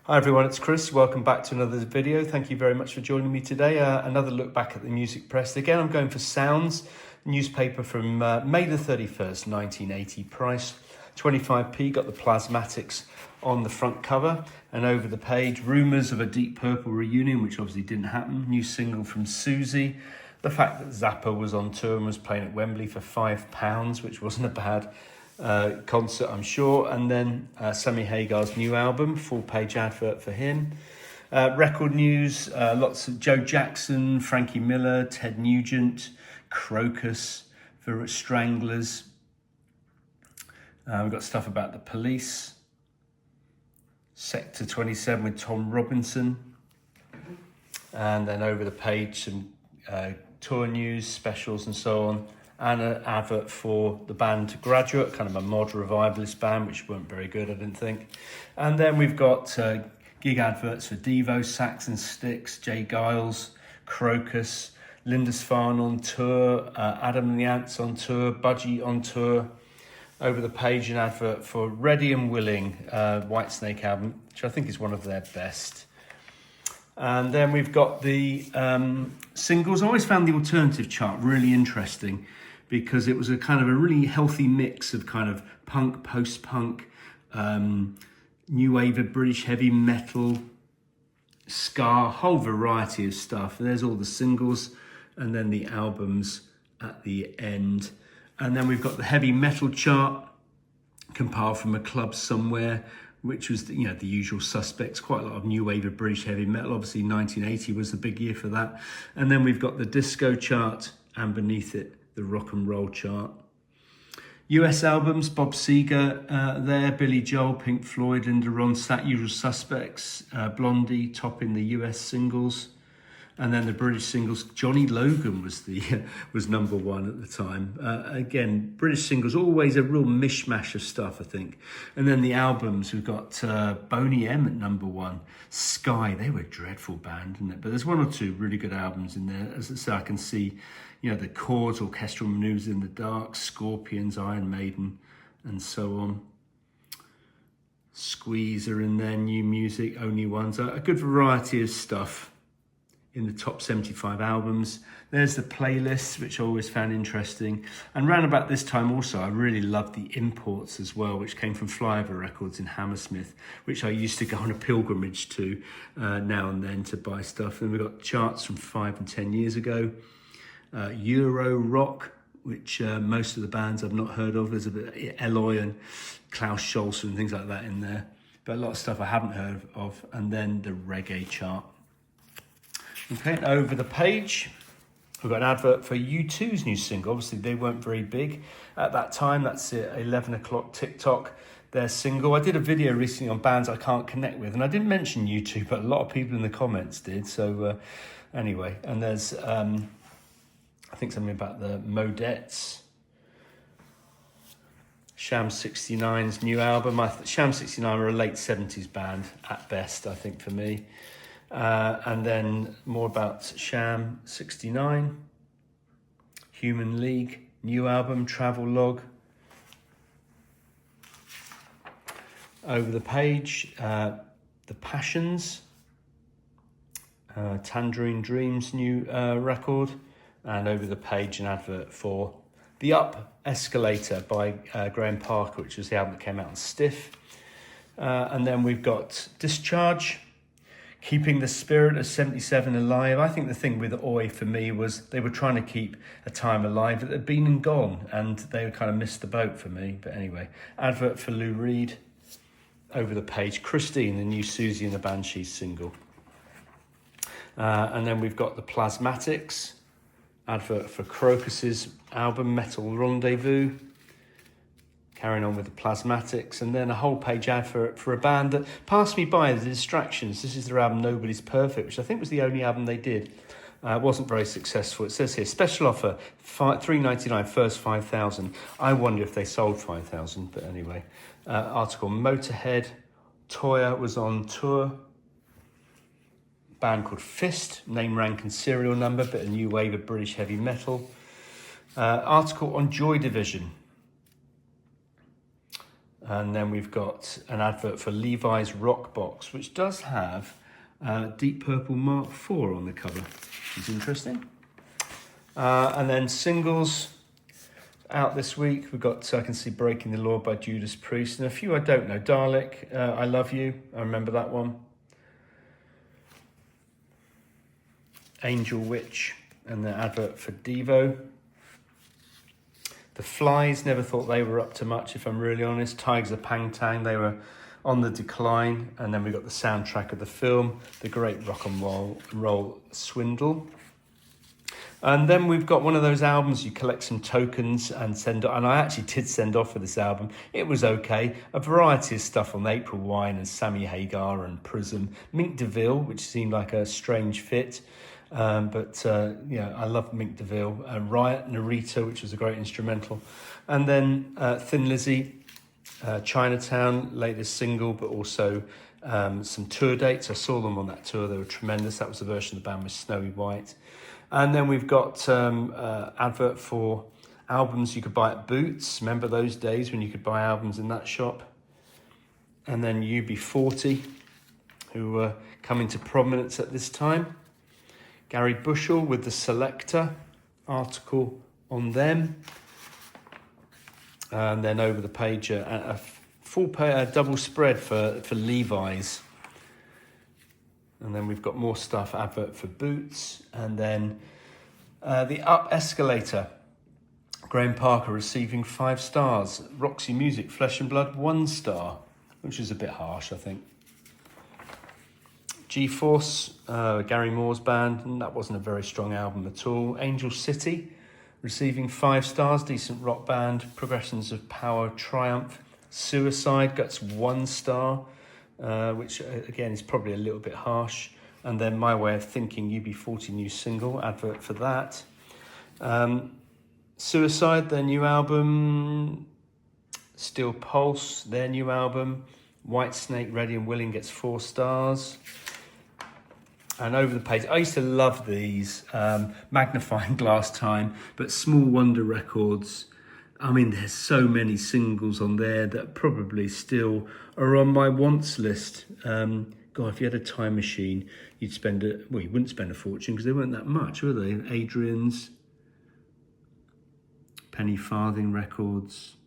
Hi everyone, it's Chris. Welcome back to another video. Thank you very much for joining me today. Another look back at the music press. Again, I'm going for Sounds, newspaper from May the 31st, 1980. Price 25p. Got the plasmatics on the front cover, and over the page, rumours of a Deep Purple reunion, which obviously didn't happen. New single from Susie. The fact that Zappa was on tour and was playing at Wembley for £5, which wasn't a bad concert, I'm sure. And then Sammy Hagar's new album, full-page advert for him. Record news, lots of Joe Jackson, Frankie Miller, Ted Nugent, Crocus, The Stranglers. We've got stuff about the Police. Sector 27 with Tom Robinson. And then over the page, some tour news, specials and so on. And an advert for the band Graduate, kind of a mod revivalist band, which weren't very good, I didn't think. And then we've got gig adverts for Devo, Saxon Styx, Jay Giles, Crocus, Lindisfarne on tour, Adam and the Ants on tour, Budgie on tour. Over the page, an advert for Ready and Willing, Whitesnake album, which I think is one of their best. And then we've got the singles. I always found the alternative chart really interesting because it was a kind of a really healthy mix of kind of punk, post-punk, new wave of British heavy metal, ska, a whole variety of stuff. There's all the singles and then the albums at the end. And then we've got the heavy metal chart compiled from a club somewhere, which was, the usual suspects, quite a lot of new wave of British heavy metal. Obviously, 1980 was the big year for that. And then we've got the disco chart, and beneath it, the rock and roll chart. US albums, Bob Seger there, Billy Joel, Pink Floyd, Linda Ronstadt, Usual Suspects, Blondie topping the US singles. And then the British singles, Johnny Logan was number one at the time. Again, British singles, always a real mishmash of stuff, I think. And then the albums, we've got Boney M at number one. Sky, they were a dreadful band, isn't it? But there's one or two really good albums in there. As I say, I can see, the Chords, Orchestral Maneuvers in the Dark, Scorpions, Iron Maiden, and so on. Squeeze are in there, new music, Only Ones. A good variety of stuff in the top 75 albums. There's the playlists, which I always found interesting. And round about this time also, I really loved the imports as well, which came from Flyover Records in Hammersmith, which I used to go on a pilgrimage to now and then to buy stuff. And we've got charts from 5 and 10 years ago. Euro rock, which most of the bands I've not heard of. There's a bit Eloy and Klaus Scholz and things like that in there. But a lot of stuff I haven't heard of. And then the reggae chart. Okay, over the page, we've got an advert for U2's new single. Obviously, they weren't very big at that time. That's 11 o'clock TikTok, their single. I did a video recently on bands I can't connect with, and I didn't mention U2, but a lot of people in the comments did. So anyway, and there's, I think something about the Modettes. Sham 69's new album. Sham 69 are a late 70s band at best, I think, for me. And then more about Sham 69, Human League, new album, Travel Log. Over the page, The Passions, Tangerine Dream's new record. And over the page, an advert for The Up Escalator by Graham Parker, which was the album that came out on Stiff. And then we've got Discharge, Keeping the Spirit of 77 alive. I think the thing with Oi for me was they were trying to keep a time alive that had been and gone, and they kind of missed the boat for me. But anyway, advert for Lou Reed. Over the page, Christine, the new Susie and the Banshees single. And then we've got the Plasmatics, advert for Crocus's album Metal Rendezvous. Carrying on with the Plasmatics, and then a whole page ad for a band that passed me by, The Distractions. This is their album Nobody's Perfect, which I think was the only album they did. It wasn't very successful. It says here, special offer, $3.99, first 5,000. I wonder if they sold 5,000, but anyway. Article Motorhead, Toyah was on tour. Band called Fist, name, rank and serial number, bit of new wave of British heavy metal. Article on Joy Division. And then we've got an advert for Levi's Rock Box, which does have Deep Purple Mark IV on the cover, which is interesting. And then singles out this week. We've got I Can See Breaking the Law by Judas Priest, and a few I don't know. Dalek, I Love You, I remember that one. Angel Witch, and the advert for Devo. The Flies, never thought they were up to much, if I'm really honest. Tigers of Pangtang, they were on the decline. And then we got the soundtrack of the film, The Great Rock and Roll Swindle. And then we've got one of those albums you collect some tokens and send, and I actually did send off for this album. It was okay. A variety of stuff on April Wine and Sammy Hagar and Prism. Mink DeVille, which seemed like a strange fit. But I love Mink DeVille. Riot, Narita, which was a great instrumental. And then Thin Lizzy, Chinatown, latest single, but also some tour dates. I saw them on that tour. They were tremendous. That was the version of the band with Snowy White. And then we've got advert for albums you could buy at Boots. Remember those days when you could buy albums in that shop? And then UB40, who were coming to prominence at this time. Gary Bushell with The Selector, article on them. And then over the page, a full double spread for Levi's. And then we've got more stuff, advert for Boots. And then the Up Escalator. Graham Parker receiving 5 stars. Roxy Music, Flesh and Blood, 1 star, which is a bit harsh, I think. G-Force, Gary Moore's band, and that wasn't a very strong album at all. Angel City, receiving 5 stars, decent rock band. Progressions of Power, Triumph. Suicide gets 1 star, which again is probably a little bit harsh. And then My Way of Thinking, UB40 new single, advert for that. Suicide, their new album. Steel Pulse, their new album. Whitesnake, Ready and Willing gets 4 stars. And over the page, I used to love these, magnifying glass time, but Small Wonder Records. I mean, there's so many singles on there that probably still are on my wants list. God, if you had a time machine, you'd you wouldn't spend a fortune because they weren't that much, were they? Adrian's, Penny Farthing Records,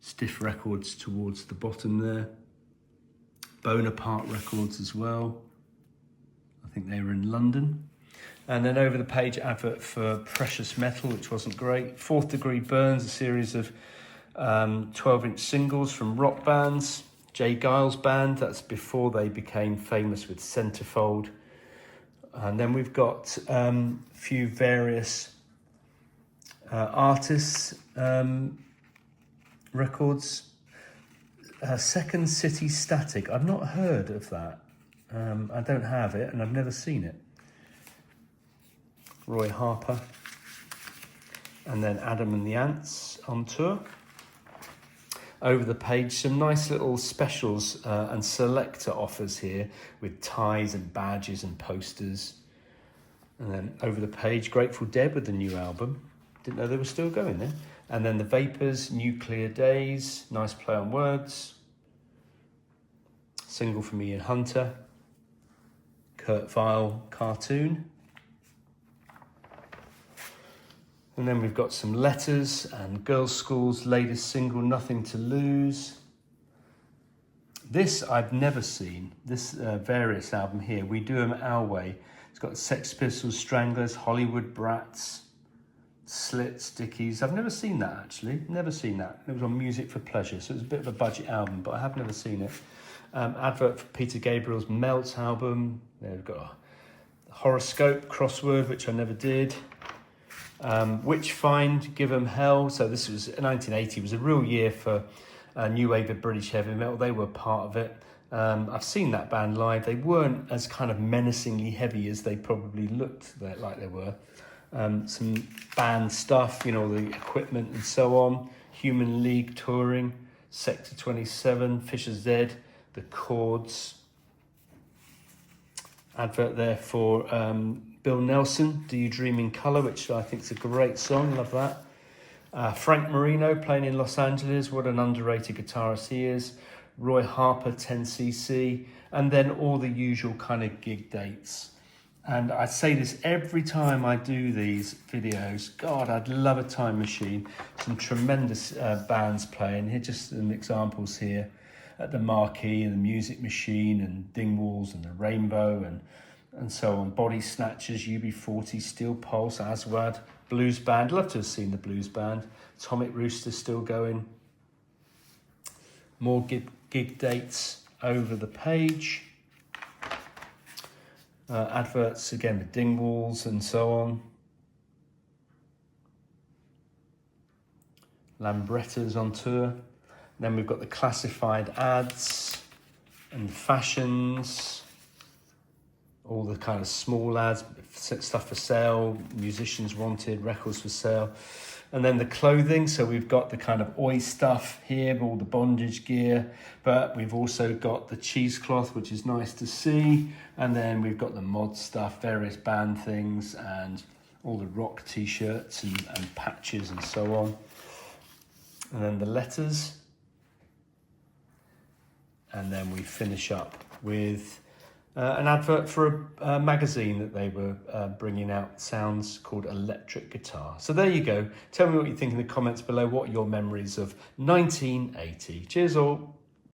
Stiff Records towards the bottom there. Bonaparte Records as well. I think they were in London. And then over the page, advert for Precious Metal, which wasn't great. Fourth Degree Burns, a series of 12-inch singles from rock bands. Jay Giles Band, that's before they became famous with Centerfold. And then we've got a few various artists' records. Second City Static, I've not heard of that. I don't have it, and I've never seen it. Roy Harper. And then Adam and the Ants on tour. Over the page, some nice little specials and selector offers here with ties and badges and posters. And then over the page, Grateful Dead with the new album. Didn't know they were still going there. And then the Vapors, Nuclear Days, nice play on words. Single from Ian Hunter. Kurt Vile cartoon. And then we've got some letters and Girls' School's latest single, Nothing to Lose. This I've never seen, this Various album here, We Do 'Em Our Way. It's got Sex Pistols, Stranglers, Hollywood Brats, Slits, Dickies. I've never seen that actually, never seen that. It was on Music for Pleasure, so it was a bit of a budget album, but I have never seen it. Advert for Peter Gabriel's Melt album. They've got a horoscope crossword, which I never did. Witchfind, Give 'Em Hell. So this was 1980. It was a real year for new wave of British heavy metal. They were part of it. I've seen that band live. They weren't as kind of menacingly heavy as they probably looked like they were. Some band stuff, you know, the equipment and so on. Human League touring, Sector 27, Fisher's Dead, The Chords. Advert there for Bill Nelson, Do You Dream in Colour, which I think is a great song, love that. Frank Marino playing in Los Angeles, what an underrated guitarist he is. Roy Harper, 10cc, and then all the usual kind of gig dates. And I say this every time I do these videos. God, I'd love a time machine. Some tremendous bands playing. Here, just some examples here at the Marquee and the Music Machine and Dingwalls and the Rainbow and so on. Body Snatchers, UB40, Steel Pulse, Aswad, Blues Band. Love to have seen the Blues Band. Atomic Rooster still going. More gig dates over the page. Adverts again with Dingwalls and so on. Lambrettas on tour. Then we've got the classified ads and fashions. All the kind of small ads, stuff for sale, musicians wanted, records for sale. And then the clothing, so we've got the kind of oi stuff here, all the bondage gear, but we've also got the cheesecloth, which is nice to see. And then we've got the mod stuff, various band things, and all the rock t-shirts and patches and so on. And then the letters. And then we finish up with an advert for a magazine that they were bringing out, Sounds, called Electric Guitar. So there you go. Tell me what you think in the comments below. What are your memories of 1980? Cheers all.